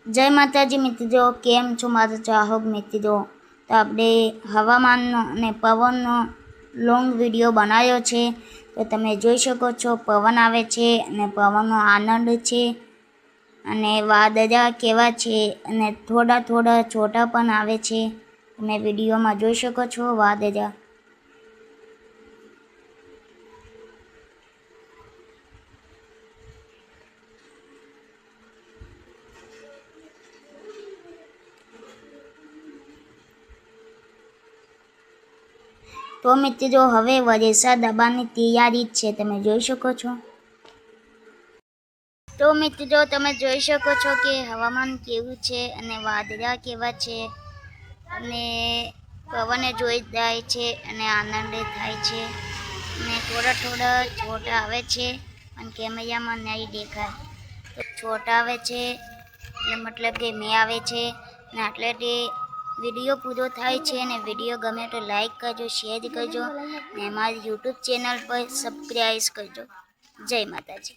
જય માતાજી મિત્રો, કેમ છો મારા ચાહક મિત્રો? તો આપણે હવામાનનો અને પવનનો લોંગ વિડીયો બનાવ્યો છે. તો તમે જોઈ શકો છો પવન આવે છે અને પવનનો આનંદ છે અને વાદળા કેવા છે અને થોડા છોટા પણ આવે છે. તમે વિડીયોમાં જોઈ શકો છો વાદળા. તો મિત્રો હવે વરસાદ દબાણની તૈયારી જ છે, તમે જોઈ શકો છો. તો મિત્રો તમે જોઈ શકો છો કે હવામાન કેવું છે અને વાદળા કેવા છે અને પવન જોઈ જાય છે અને આનંદ થાય છે અને થોડા છોટા આવે છે અને કેમેરામાં નહીં દેખાય તો છોટા આવે છે એટલે મતલબ કે મેં આવે છે અને આટલેથી વિડીયો પૂરો થાય છે. અને વિડીયો ગમે તો લાઈક કરજો, શેર કરજો અને અમારી યુટ્યુબ ચેનલ પર સબસ્ક્રાઈબ કરજો. જય માતાજી.